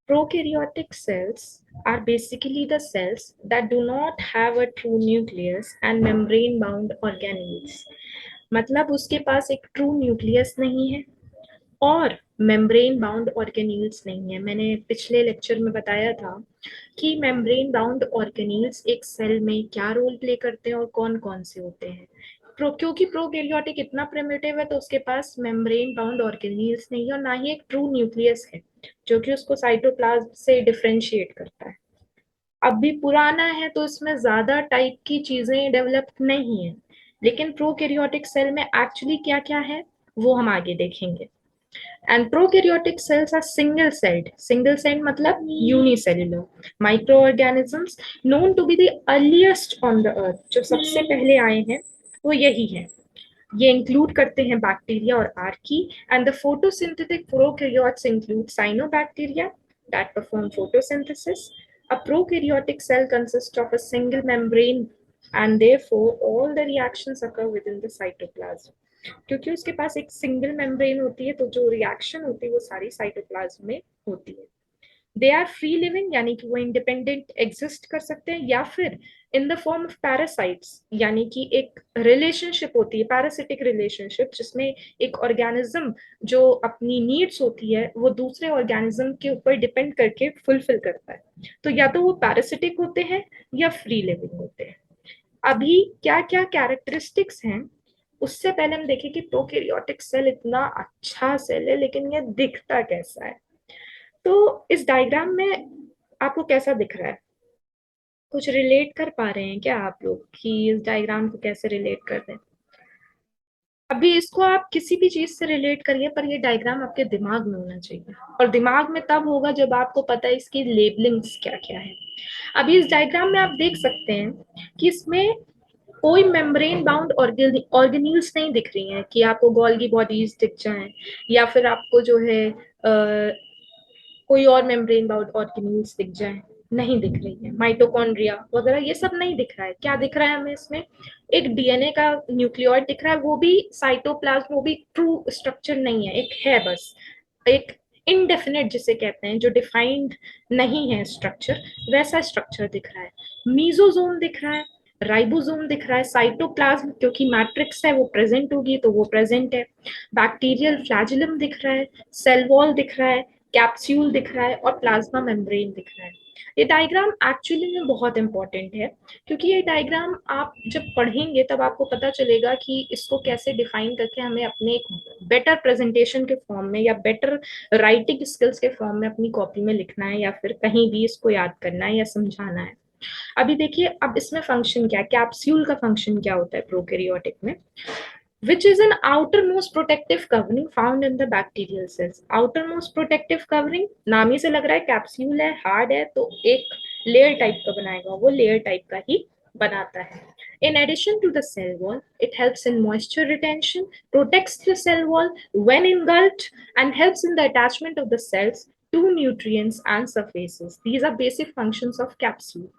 Prokaryotic cells are basically the cells that do not have a true nucleus and membrane bound organelles. मतलब उसके पास एक true nucleus नहीं है और membrane bound organelles नहीं है। मैंने पिछले लेक्चर में बताया था कि मेम्ब्रेन बाउंड ऑर्गेनील्स एक सेल में क्या रोल प्ले करते हैं और कौन कौन से होते हैं। क्योंकि प्रोकैरियोटिक इतना प्रिमिटिव है तो उसके पास मेम्ब्रेन बाउंड ऑर्गेनील्स नहीं है और ना ही एक ट्रू न्यूक्लियस है जो कि उसको साइटोप्लाज्म से डिफरेंशिएट करता है। अब भी पुराना है तो इसमें ज्यादा टाइप की चीजें डेवलप नहीं है, लेकिन प्रोकैरियोटिक सेल में एक्चुअली क्या क्या है वो हम आगे देखेंगे। And prokaryotic cells are single-celled. Single-celled मतलब unicellular microorganisms known to be the earliest on the earth. जो सबसे पहले आए हैं वो यही है। ये इंक्लूड करते हैं बैक्टीरिया और Archie and the photosynthetic prokaryotes include cyanobacteria that perform photosynthesis. A prokaryotic cell consists of a single membrane and therefore all the reactions occur within the cytoplasm. क्योंकि उसके पास एक सिंगल मेम्ब्रेन होती है तो जो रिएक्शन होती है वो सारी साइटोप्लाज्म में होती है। दे आर फ्री लिविंग यानी कि वो इंडिपेंडेंट एग्जिस्ट कर सकते हैं या फिर in the form of parasites यानी कि एक रिलेशनशिप होती है पैरासिटिक रिलेशनशिप जिसमें एक ऑर्गेनिज्म जो अपनी नीड्स होती है वो दूसरे ऑर्गेनिज्म के ऊपर डिपेंड करके फुलफिल करता है। तो या तो वो पैरासिटिक होते हैं या फ्री लिविंग होते हैं। अभी क्या क्या कैरेक्टरिस्टिक्स हैं उससे पहले हम देखें कि प्रोकैरियोटिक सेल इतना अच्छा सेल है लेकिन ये दिखता कैसा है। तो इस डायग्राम में आपको कैसा दिख रहा है? कुछ रिलेट कर पा रहे हैं क्या आप लोग कि इस डायग्राम को कैसे रिलेट कर रहे हैं? अभी इसको आप किसी भी चीज से रिलेट करिए पर ये डायग्राम आपके दिमाग में होना चाहिए और दिमाग में तब होगा जब आपको पता है इसकी लेबलिंग्स क्या क्या है। अभी इस डायग्राम में आप देख सकते हैं कि इसमें कोई मेम्ब्रेन बाउंड ऑर्गेनील्स नहीं दिख रही हैं कि आपको गोल्गी बॉडीज दिख जाएं या फिर आपको जो है कोई और मेम्ब्रेन बाउंड ऑर्गेनील्स दिख जाएं। नहीं दिख रही है माइटोकॉन्ड्रिया वगैरह ये सब नहीं दिख रहा है। क्या दिख रहा है हमें इसमें? एक डीएनए का न्यूक्लियोइड दिख रहा है वो भी साइटोप्लाज्म, वो भी ट्रू स्ट्रक्चर नहीं है, एक है बस एक इनडेफिनेट जिसे कहते हैं जो डिफाइंड नहीं है स्ट्रक्चर, वैसा स्ट्रक्चर दिख रहा है। मीजोजोम दिख रहा है, राइबोसोम दिख रहा है, साइटोप्लाज्म क्योंकि मैट्रिक्स है वो प्रेजेंट होगी तो वो प्रेजेंट है, बैक्टीरियल फ्लैजिलम दिख रहा है, सेल वॉल दिख रहा है, कैप्सूल दिख रहा है और प्लाज्मा मेम्ब्रेन दिख रहा है। ये डायग्राम एक्चुअली में बहुत इंपॉर्टेंट है क्योंकि ये डायग्राम आप जब पढ़ेंगे तब आपको पता चलेगा कि इसको कैसे डिफाइन करके हमें अपने एक बेटर प्रेजेंटेशन के फॉर्म में या बेटर राइटिंग स्किल्स के फॉर्म में अपनी कॉपी में लिखना है या फिर कहीं भी इसको याद करना है या समझाना है। अभी देखिए अब इसमें फंक्शन क्या है, कैप्सूल का फंक्शन क्या होता है प्रोकैरियोटिक में, which is an outermost protective covering found in the bacterial cells. outermost protective covering नाम ही से लग रहा है कैप्सूल है, हार्ड है तो एक लेयर टाइप का बनाएगा, वो लेयर टाइप का ही बनाता है। In addition to the cell wall, it helps in moisture retention, protects the cell wall when engulfed, and helps in the attachment of the cells to nutrients and surfaces. These are basic functions of capsule.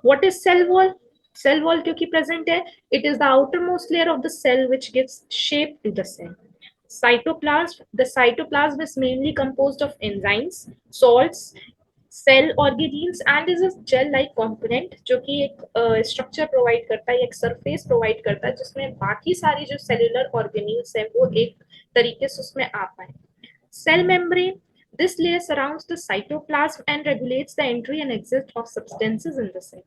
What is cell wall? Cell wall क्योंकि present है, it is the outermost layer of the cell which gives shape to the cell. Cytoplasm, the cytoplasm is mainly composed of enzymes, salts, cell organelles and is a gel like component जो कि एक structure provide करता है, एक surface provide करता है जिसमें बाकी सारी जो सेलुलर ऑर्गेनील्स है वो एक तरीके से उसमें आ पाए। Cell membrane, this layer surrounds the cytoplasm and regulates the entry and exit of substances in the cell.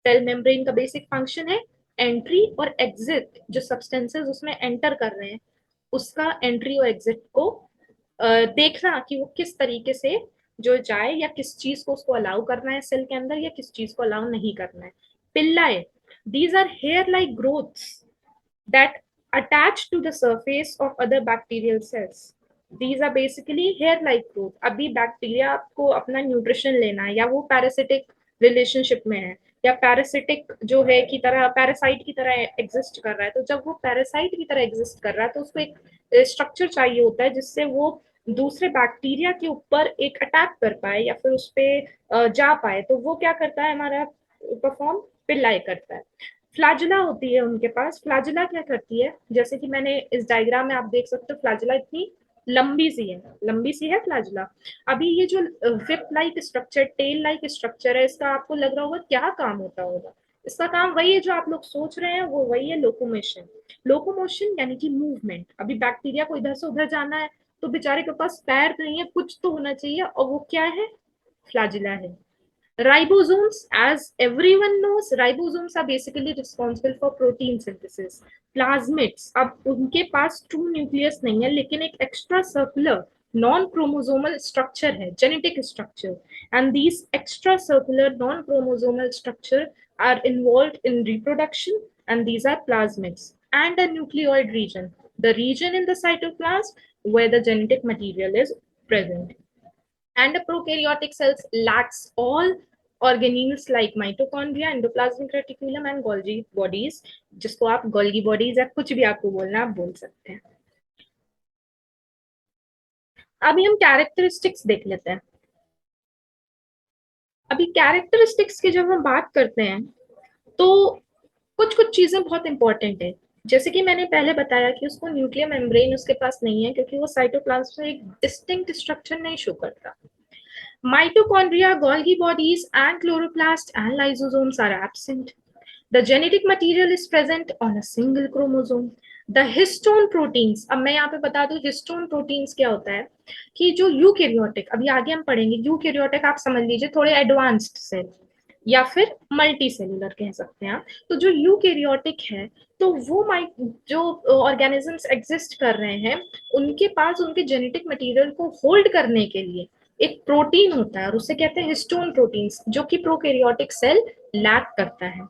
Cell membrane का बेसिक फंक्शन है एंट्री और एग्जिट, जो सब्सटेंसेस उसमें एंटर कर रहे हैं उसका एंट्री और एग्जिट को देखना कि वो किस तरीके से जो जाए या किस चीज को उसको अलाउ करना है सेल के अंदर या किस चीज को अलाउ नहीं करना है। Pili, these are hair like growths that attach to the surface of other bacterial cells. These are basically hair-like growth. अभी बैक्टीरिया को अपना न्यूट्रिशन लेना है या वो पैरासिटिक रिलेशनशिप में है या पैरासिटिक जो है की तरह पैरासाइट की तरह एग्जिस्ट कर रहा है, तो जब वो पैरासाइट की तरह एग्जिस्ट कर रहा है तो उसको एक स्ट्रक्चर चाहिए होता है जिससे वो दूसरे बैक्टीरिया के ऊपर एक अटैक कर पाए या फिर उस पर जा पाए। तो वो क्या करता है हमारा परफॉर्म, पिल्लाई करता है। फ्लैजिला होती है उनके पास, फ्लैजिला क्या करती है जैसे कि मैंने इस डायग्राम में आप देख सकते हो फ्लैजिला इतनी लंबी सी है फ्लैजुला। अभी ये जो whip like structure, tail like structure है, इसका आपको लग रहा होगा क्या काम होता होगा। इसका काम वही है जो आप लोग सोच रहे हैं, वो वही है, लोकोमोशन। लोकोमोशन यानी कि मूवमेंट। अभी बैक्टीरिया को इधर से उधर जाना है, तो बेचारे के पास पैर नहीं है, कुछ तो होना चाहिए, और वो क्या है, फ्लैजिला है। Ribosomes, as everyone knows, ribosomes are basically responsible for protein synthesis. Plasmids, अब उनके पास true nucleus नहीं है, लेकिन एक extra circular non-chromosomal structure है, genetic structure, and these extra circular non-chromosomal structure are involved in reproduction, and these are plasmids, and a nucleoid region, the region in the cytoplasm where the genetic material is present. And a prokaryotic cells lacks all organelles like mitochondria, endoplasmic reticulum and Golgi bodies, जिसको आप Golgi bodies या कुछ भी आपको बोलना आप बोल सकते हैं। अभी हम कैरेक्टरिस्टिक्स देख लेते हैं। अभी कैरेक्टरिस्टिक्स की जब हम बात करते हैं, तो कुछ कुछ चीजें बहुत इंपॉर्टेंट है। जैसे कि मैंने पहले बताया कि उसको न्यूक्लियर मेम्ब्रेन उसके पास नहीं है, क्योंकि वो साइटोप्लाज्म में एक डिस्टिंक्ट स्ट्रक्चर नहीं शो करता। Mitochondria, Golgi bodies, and chloroplast and lysosomes are absent. The genetic material is present on a single chromosome. The histone proteins, अब मैं यहाँ पे बता दूं histone proteins क्या होता है, कि जो यूकेरियोटिक, अभी आगे हम पढ़ेंगे, यूकेरियोटिक आप समझ लीजिए थोड़े एडवांस्ड सेल या फिर मल्टी सेलुलर कह सकते हैं आप। तो जो यूकेरियोटिक है, तो वो जो ऑर्गेनिजम्स एग्जिस्ट कर रहे हैं, उनके पास उनके जेनेटिक मटेरियल को होल्ड करने के लिए एक प्रोटीन होता है, और उसे कहते हैं हिस्टोन प्रोटीन्स, जो कि प्रोकैरियोटिक सेल लैक करता है।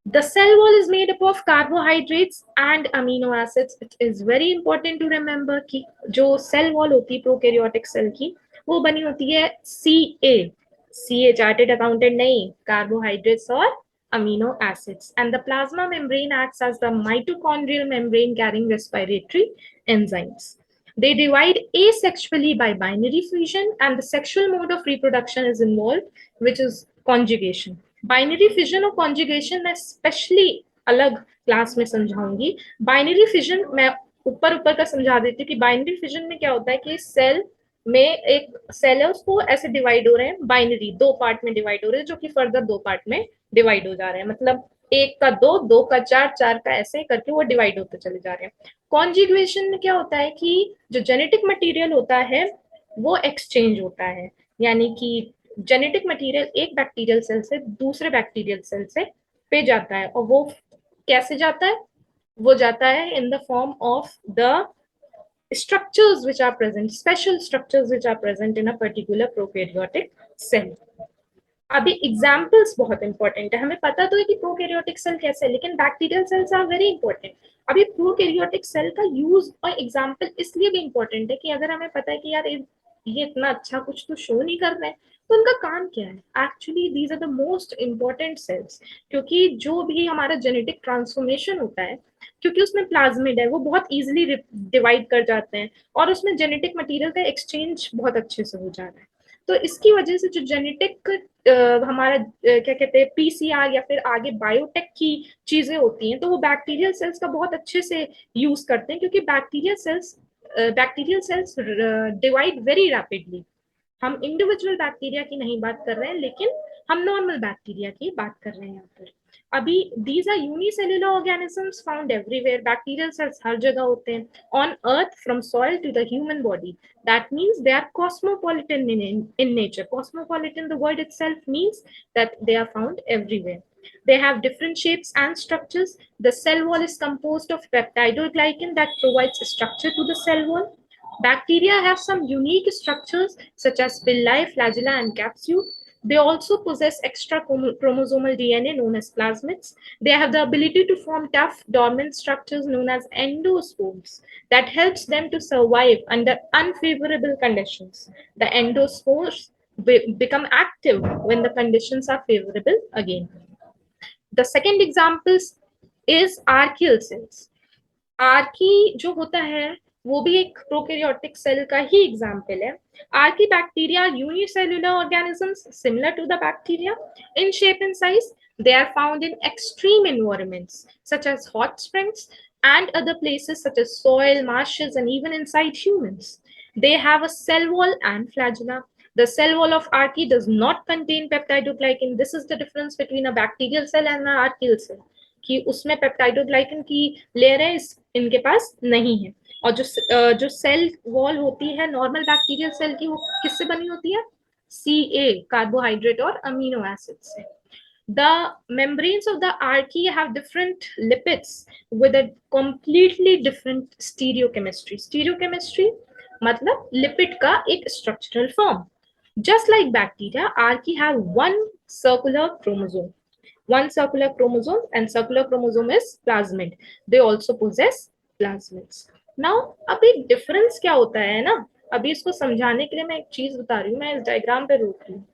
The cell wall is made up of carbohydrates and amino acids. It is very important to remember कि जो cell wall होती है प्रोकैरियोटिक सेल की, वो बनी होती है CA चार्टेड अकाउंटेंट नहीं, कार्बोहाइड्रेट्स और amino acids, and the plasma membrane acts as the mitochondrial membrane carrying respiratory enzymes. They divide asexually by binary fission, and the sexual mode of reproduction is involved, which is conjugation. Binary fission और conjugation मैं specially अलग class में समझाऊंगी। Binary fission मैं ऊपर ऊपर का समझा देती हूँ कि बाइनरी फिजन में क्या होता है कि सेल में एक सेल है, उसको ऐसे डिवाइड हो रहे हैं, बाइनरी दो पार्ट में डिवाइड हो रहे हैं, जो कि फर्दर दो पार्ट में डिवाइड हो जा रहे हैं, मतलब एक का दो, दो का चार, चार का ऐसे करके वो डिवाइड होते चले जा रहे हैं। कॉन्जुगेशन में क्या होता है कि जो जेनेटिक मटेरियल होता है वो एक्सचेंज होता है, यानी कि जेनेटिक मटेरियल एक बैक्टीरियल सेल से दूसरे बैक्टीरियल सेल से पे जाता है, और वो कैसे जाता है, वो जाता है in the form of the structures which are present, special structures which are present in a particular prokaryotic cell. अभी एग्जाम्पल्स बहुत इंपॉर्टेंट है, हमें पता तो है कि प्रोकैरियोटिक सेल कैसे है, लेकिन bacterial cells are very important. अभी प्रोकैरियोटिक सेल का यूज और एग्जाम्पल इसलिए भी इंपॉर्टेंट है कि अगर हमें पता है कि यार ये इतना अच्छा कुछ तो शो नहीं कर रहे हैं, तो उनका काम क्या है, actually these are the most important cells, क्योंकि जो भी हमारा जेनेटिक ट्रांसफॉर्मेशन होता है, क्योंकि उसमें प्लाज्मिड है, वो बहुत इजीली डिवाइड कर जाते हैं, और उसमें जेनेटिक मटेरियल का एक्सचेंज बहुत अच्छे से हो जा रहा है। तो इसकी वजह से जो जेनेटिक हमारा क्या कहते हैं पीसीआर या फिर आगे बायोटेक की चीजें होती हैं, तो वो बैक्टीरियल सेल्स का बहुत अच्छे से यूज करते हैं, क्योंकि bacterial cells divide very rapidly. हम इंडिविजुअल बैक्टीरिया की नहीं बात कर रहे हैं, लेकिन हम नॉर्मल बैक्टीरिया की बात कर रहे हैं यहाँ पर। अभी these are unicellular organisms found everywhere, bacterial cells हर जगह होते हैं, on earth from soil to the human body. That means they are cosmopolitan in nature. Cosmopolitan, the word itself means that they are found everywhere. They have different shapes and structures. The cell wall is composed of peptidoglycan that provides structure to the cell wall. Bacteria have some unique structures such as villi, flagella, and capsule. They also possess extra chromosomal DNA known as plasmids. They have the ability to form tough dormant structures known as endospores that helps them to survive under unfavorable conditions. The endospores become active when the conditions are favorable again. The second example is archaeal cells. Archaea जो होता है वो भी एक prokaryotic cell का ही example है। Archaebacteria unicellular organisms similar to the bacteria in shape and size. They are found in extreme environments such as hot springs, and other places such as soil, marshes, and even inside humans. They have a cell wall and flagella. The cell wall of archaea does not contain peptidoglycan. This is the difference between a bacterial cell and an archaeal cell. कि उसमें peptidoglycan की layer है, इनके पास नहीं है. और जो cell wall होती है नॉर्मल बैक्टीरियल सेल की, वो किससे बनी होती है? सी कार्बोहाइड्रेट और अमीनो एसिड से. The membranes of the archaea have different lipids with a completely different stereochemistry. Stereochemistry मतलब lipid का एक structural form. Just like bacteria, archaea have one circular chromosome. One circular chromosome, and circular chromosome is plasmid. They also possess plasmids. Now, अभी difference क्या होता है ना, अभी इसको समझाने के लिए मैं एक चीज बता रही हूँ. मैं इस डायग्राम पे रोक रही हूँ.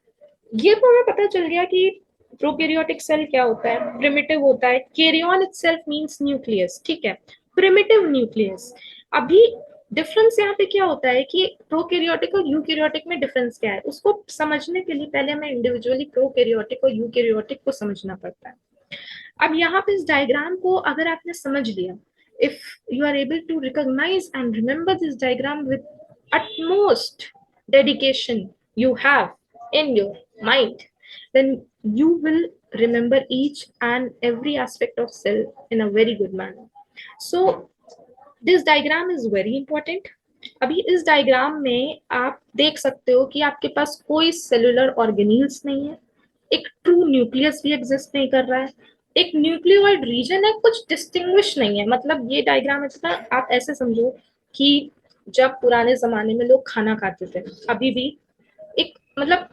ये तो हमें पता चल गया कि प्रोकैरियोटिक सेल क्या होता है, प्रिमिटिव होता है. कैरियन इटसेल्फ मींस न्यूक्लियस, ठीक है, प्रिमिटिव न्यूक्लियस. अभी डिफरेंस यहाँ पे क्या होता है कि प्रोकैरियोटिक और यूकैरियोटिक में डिफरेंस क्या है, उसको समझने के लिए पहले हमें इंडिविजुअली प्रोकैरियोटिक और यूकैरियोटिक को समझना पड़ता है. अब यहाँ पे इस डायग्राम को अगर आपने समझ लिया, if you are able to recognize and remember this diagram with utmost dedication you have in your mind, then you will remember each and every aspect of cell in a very good manner. So this diagram is very important. अभी इस diagram में आप देख सकते हो कि आपके पास कोई सेलुलर ऑर्गेनील्स नहीं है, एक ट्रू न्यूक्लियस भी एग्जिस्ट नहीं कर रहा है, एक न्यूक्लियोइड रीजन है, कुछ डिस्टिंग्विश नहीं है. मतलब ये डायग्राम इतना, आप ऐसे समझो कि जब पुराने जमाने में लोग खाना खाते थे, अभी भी एक मतलब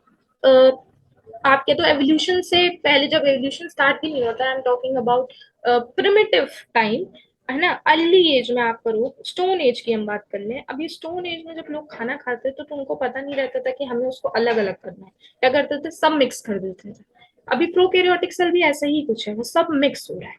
आपके तो एवोल्यूशन से पहले, जब एवोल्यूशन स्टार्ट भी नहीं होता, I am talking about primitive time, है ना, अर्ली एज में आप करो, स्टोन एज की हम बात कर लें. अभी स्टोन एज में जब लोग खाना खाते थे तो उनको पता नहीं रहता था कि हमें उसको अलग अलग करना है. क्या करते थे? सब मिक्स कर देते थे. अभी प्रोकैरियोटिक सेल भी ऐसा ही कुछ है, वो सब मिक्स हो रहा है,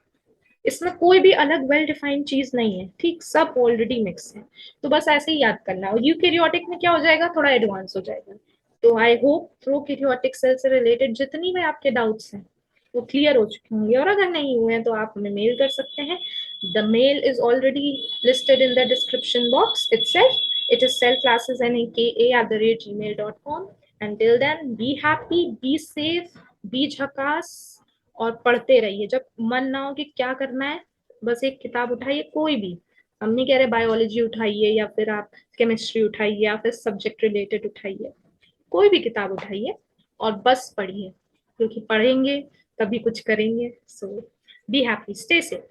इसमें कोई भी अलग वेल डिफाइंड चीज नहीं है, ठीक, सब ऑलरेडी मिक्स है. तो बस ऐसे ही याद करना. और यूकैरियोटिक में क्या हो जाएगा, थोड़ा एडवांस हो जाएगा. तो आई होप प्रोकैरियोटिक सेल से रिलेटेड जितनी भी आपके डाउट्स हैं वो क्लियर हो चुके होंगे, और अगर नहीं हुए हैं तो आप हमें मेल कर सकते हैं. The mail is already listed in the description box itself. It is cellclassesnaka@gmail.com. Until then, be happy, be safe, be झकास, और पढ़ते रहिए. जब मन ना हो कि क्या करना है, बस एक किताब उठाइए, कोई भी. हम नहीं कह रहे बायोलॉजी उठाइए या फिर आप केमिस्ट्री उठाइए या फिर सब्जेक्ट रिलेटेड उठाइए, कोई भी किताब उठाइए और बस पढ़िए, क्योंकि पढ़ेंगे तभी कुछ करेंगे. सो बी हैप्पी, स्टे सेफ.